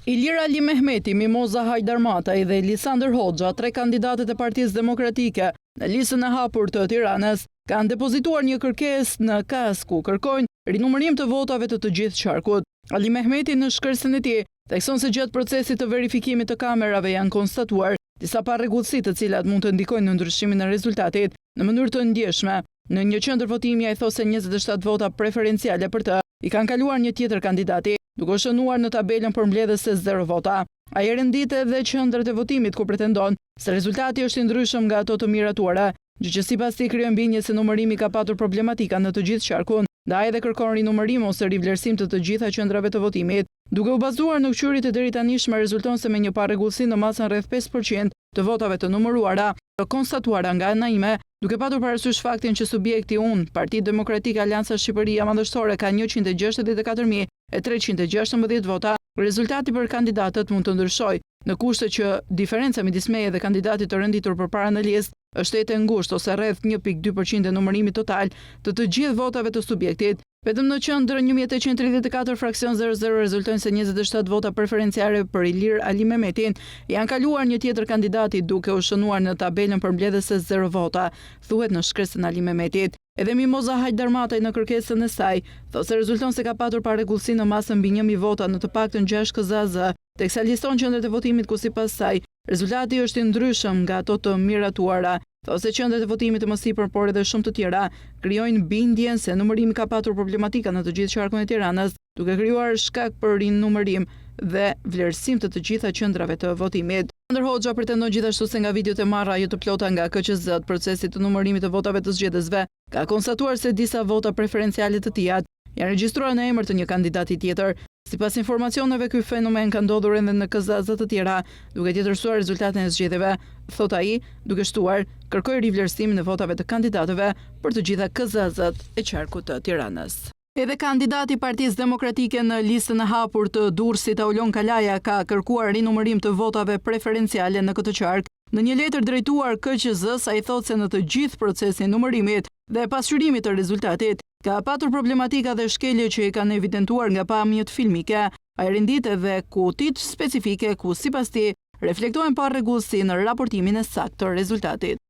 Ilir Ali Mehmeti, Mimoza Hajdarmataj dhe Lisander Hoxha, 3 kandidatët e Partisë Demokratike në listën e hapur të Tiranës, kanë depozituar një kërkesë në KAS ku kërkojnë rinumërim të votave të gjithë qarkut. Ali Mehmeti në shkresën e tij thekson se gjatë procesit të verifikimit të kamerave janë konstatuar disa parregullsi të cilat mund të ndikojnë në ndryshimin e rezultatit në mënyrë të ndjeshme. Në një qendër votimi ai thosë se 27 vota preferenciale për të i kanë kaluar një tjetër kandidati, duke shënuar në tabelën përmbledhëse 0 vota. Ai rendit edhe qendrat e votimit ku pretendon se rezultati është i ndryshëm nga ato të miratuara, gjë që sipas tij krijon bindje se numërimi ka patur problematika në të gjithë qarkun, ndaj edhe kërkon rinumërim ose rivlerësim të gjitha qendrave të votimit. Duke u bazuar në këqyrit e deritanishme, rezulton se me një parregullsi në masën rreth 5% të votave të numëruara, konstatuara nga Naime, duke patur parasysh faktin që subjekti Partia Demokratike Alianca Shqipëria Madhështore ka 164.316 vota, rezultati për kandidatët mund të ndryshojë, në kushte që diferenca midis meje dhe kandidatit të renditur përpara në listë është e ngushtë ose rreth 1.2% e numërimit total të gjithë votave të subjektit. Vetëm në qendrën 1834 fraksion 00 rezultojnë se 27 vota preferenciale për Ilir Ali Mehmetin janë kaluar një tjetër kandidati duke u shënuar në tabelën përmbledhëse 0 vota, thuhet në shkresën Ali Mehmetit. Edhe Mimoza Hajdarmataj në kërkesën e saj thosë se rezulton se ka patur parregullsi në masën mbi 1000 vota në të paktën 6 KZZ, teksa liston qendrat e votimit ku sipas saj rezultati është i ndryshëm nga ato të miratuara. Thosë se qendrat e votimit të mësipër, por edhe shumë të tjera, krijojnë bindjen se numërimi ka patur problematika në të gjithë qarkun e Tiranës, duke krijuar shkak për rinumërim dhe vlerësim të gjitha qendrave të votimit. Lisander Hoxha pretendon gjithashtu se nga videot e marra jo të plota nga KQZ procesit të numërimit të votave të zgjedhësve, ka konstatuar se disa vota preferenciale të tija janë regjistruar në emër të një kandidati tjetër. Sipas informacioneve, ky fenomen ka ndodhur edhe në KZZ të tjera, duke tjetërsuar rezultatin e zgjedhjeve, thot ai, duke shtuar kërkoi rivlerësimin e votave të kandidatëve për të gjitha KZZ-t e qarkut të Tiranës. Edhe kandidati i Partisë Demokratike në listën e hapur të Durrësit, Aulon Kalaja, ka kërkuar rinumërim të votave preferenciale në këtë qark. Në një letër drejtuar KQZ-s, ai thotë se në të gjithë procesin numërimit dhe pasqyrimit të rezultatit ka patur problematika dhe shkelje që i kanë evidentuar nga pamjet filmike. Ai rendit edhe kutit specifike ku sipas tij reflektojnë parregullsi në raportimin e saktë të rezultatit.